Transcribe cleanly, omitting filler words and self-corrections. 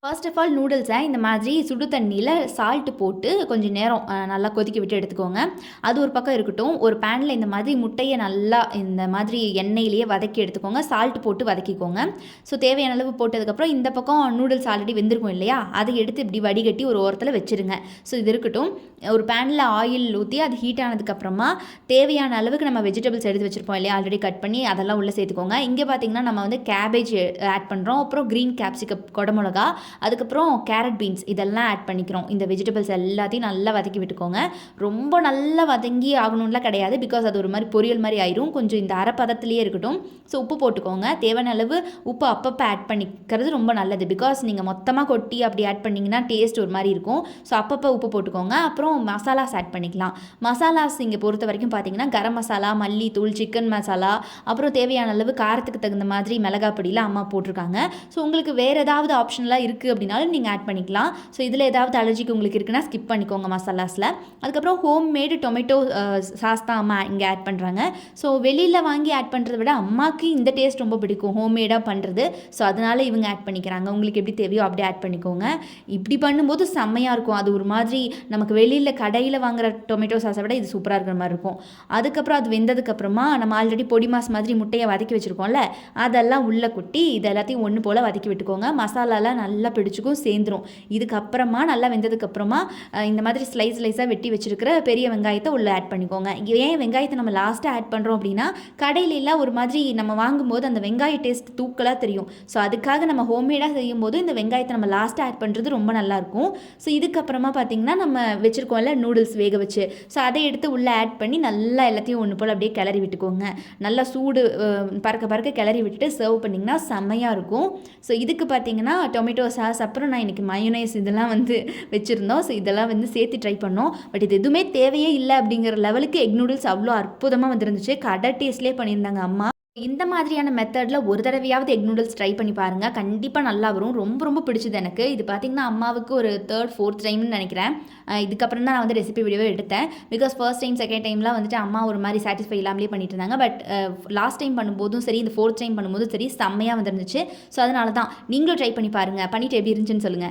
First of all நூடுல்ஸை இந்த மாதிரி சுடு தண்ணியில் சால்ட்டு போட்டு கொஞ்சம் நேரம் நல்லா கொதிக்க விட்டு எடுத்துக்கோங்க. அது ஒரு பக்கம் இருக்கட்டும். ஒரு பேனில் இந்த மாதிரி முட்டையை நல்லா இந்த மாதிரி எண்ணெயிலேயே வதக்கி எடுத்துக்கோங்க. சால்ட் போட்டு வதக்கிக்கோங்க. ஸோ தேவையான அளவு போட்டதுக்கப்புறம் இந்த பக்கம் நூடுல்ஸ் ஆல்ரெடி வெந்திருக்கும் இல்லையா, அதை எடுத்து இப்படி வடிகட்டி ஒரு ஓரத்தில் வச்சுருங்க. ஸோ இது இருக்கட்டும். ஒரு பேனில் ஆயில் ஊற்றி அது ஹீட் ஆனதுக்கப்புறமா தேவையான அளவுக்கு நம்ம வெஜிடபிள்ஸ் எடுத்து வச்சுருப்போம் இல்லையா, ஆல்ரெடி கட் பண்ணி அதெல்லாம் உள்ளே சேர்த்துக்கோங்க. இங்கே பார்த்தீங்கன்னா நம்ம வந்து கேபேஜ் ஆட் பண்ணுறோம். அப்புறம் க்ரீன் கேப்சிகம், குடமிளகா, அதுக்கப்புறம் கேரட் பீன்ஸ் இதெல்லாம் ஆட் பண்ணிக்கிறோம். இந்த வெஜிடபிள்ஸ் எல்லாத்தையும் நல்லா வதக்கி விட்டுக்கோங்க. ரொம்ப நல்லா வதங்கி ஆகணும்லாம் கிடையாது. பிகாஸ் அது ஒரு மாதிரி பொரியல் மாதிரி ஆயிரும். கொஞ்சம் இந்த அரை பதத்துலேயே இருக்கட்டும். ஸோ உப்பு போட்டுக்கோங்க. தேவையான அளவு உப்பு அப்பப்போ ஆட் பண்ணிக்கிறது ரொம்ப நல்லது. பிகாஸ் நீங்கள் மொத்தமாக கொட்டி அப்படி ஆட் பண்ணிங்கன்னா டேஸ்ட் ஒரு மாதிரி இருக்கும். ஸோ அப்பப்போ உப்பு போட்டுக்கோங்க. அப்புறம் மசாலாஸ் ஆட் பண்ணிக்கலாம். மசாலாஸ் இங்கே பொறுத்த வரைக்கும் பார்த்தீங்கன்னா கரம் மசாலா, மல்லித்தூள், சிக்கன் மசாலா, அப்புறம் தேவையான அளவு காரத்துக்கு தகுந்த மாதிரி மிளகாய் பொடியெலாம் அம்மா போட்டிருக்காங்க. ஸோ உங்களுக்கு வேறு ஏதாவது ஆப்ஷன்லாம் இருக்குது அப்படின்னாலும் நீங்கள் ஆட் பண்ணிக்கலாம். ஸோ இதில் ஏதாவது அலர்ஜிக்கு உங்களுக்கு இருக்குன்னா ஸ்கிப் பண்ணிக்கோங்க மசாலாஸில். அதுக்கப்புறம் ஹோம் மேடு டொமேட்டோ சாஸ் தான் அம்மா இங்கே ஆட் பண்ணுறாங்க. ஸோ வெளியில் வாங்கி ஆட் பண்ணுறத விட அம்மாவுக்கு இந்த டேஸ்ட் ரொம்ப பிடிக்கும் ஹோம்மேடாக பண்ணுறது. ஸோ அதனால் இவங்க ஆட் பண்ணிக்கிறாங்க. உங்களுக்கு எப்படி தேவையோ அப்படி ஆட் பண்ணிக்கோங்க. இப்படி பண்ணும்போது செம்மையாக இருக்கும். அது ஒரு மாதிரி நமக்கு வெளியில் கடையில் வாங்குகிற டொமேட்டோ சாஸை விட இது சூப்பராக இருக்கிற மாதிரி இருக்கும். அதுக்கப்புறம் அது வெந்ததுக்கப்புறமா நம்ம ஆல்ரெடி பொடி மாஸ் மாதிரி முட்டையை வதக்கி வச்சுருக்கோம்ல, அதெல்லாம் உள்ளே கொட்டி இது எல்லாத்தையும் ஒன்று போல் வதக்கி விட்டுக்கோங்க. மசாலாலாம் நல்லா பிடிச்சிக்கும், சேர்ந்துடும். இதுக்கப்புறமா நல்லா வெந்ததுக்கப்புறமா இந்த மாதிரி ஸ்லைஸாக வெட்டி வச்சுருக்கிற பெரிய வெங்காயத்தை உள்ளே ஆட் பண்ணிக்கோங்க. ஏன் வெங்காயத்தை நம்ம லாஸ்ட்டாக ஆட் பண்ணுறோம் அப்படின்னா, கடையிலலாம் ஒரு மாதிரி நம்ம வாங்கும்போது அந்த வெங்காய டேஸ்ட் தூக்கலாக தெரியும். ஸோ அதுக்காக நம்ம ஹோம்மேடாக செய்யும்போது இந்த வெங்காயத்தை நம்ம லாஸ்ட்டாக ஆட் பண்ணுறது ரொம்ப நல்லாயிருக்கும். ஸோ இதுக்கப்புறமா பார்த்திங்கன்னா நம்ம வச்சுருக்கோம்ல நூடுல்ஸ் வேக வச்சு, ஸோ அதை எடுத்து உள்ளே ஆட் பண்ணி நல்லா எல்லாத்தையும் ஒன்று போல் அப்படியே கிளறி விட்டுக்கோங்க. நல்லா சூடு பறக்க கிளறி விட்டுட்டு சர்வ் பண்ணிங்கன்னா செம்மையாக இருக்கும். ஸோ இதுக்கு பார்த்திங்கன்னா டொமேட்டோ சாஸ், அப்புறம் நான் இன்றைக்கி மயோனைஸ் இதெல்லாம் வந்து வச்சுருந்தோம். ஸோ இதெல்லாம் வந்து சேர்த்து ட்ரை பண்ணோம். பட் இது எதுவுமே தேவையே இல்லை அப்படிங்கிற லெவலுக்கு எக் நூடுல்ஸ் அவ்வளோ அற்புதமாக வந்துருந்துச்சு. கடை டேஸ்ட்லேயே பண்ணியிருந்தாங்க அம்மா. இந்த மாதிரியான மெத்தடில் ஒரு தடவையாவது எக் நூடுல்ஸ் ட்ரை பண்ணி பாருங்கள். கண்டிப்பாக நல்லா வரும். ரொம்ப ரொம்ப பிடிச்சது எனக்கு. இது பார்த்திங்கன்னா அம்மாவுக்கு ஒரு 3rd 4th டைம்னு நினைக்கிறேன். இதுக்கப்புறம் தான் நான் வந்து ரெசிபி வீடியோவே எடுத்தேன். பிகாஸ் ஃபர்ஸ்ட் டைம் செகண்ட் டைம்லாம் வந்துட்டு அம்மா ஒரு மாதிரி சாட்டிஸ்ஃபை இல்லாமலே பண்ணிட்டு இருந்தாங்க. பட் லாஸ்ட் டைம் பண்ணும்போதும் சரி, இந்த 4th டைம் பண்ணும்போதும் சரி செம்மையாக வந்துருந்துச்சு. ஸோ அதனால தான் நீங்களும் ட்ரை பண்ணி பாருங்கள். பண்ணிவிட்டு எப்படி இருந்துச்சுன்னு சொல்லுங்கள்.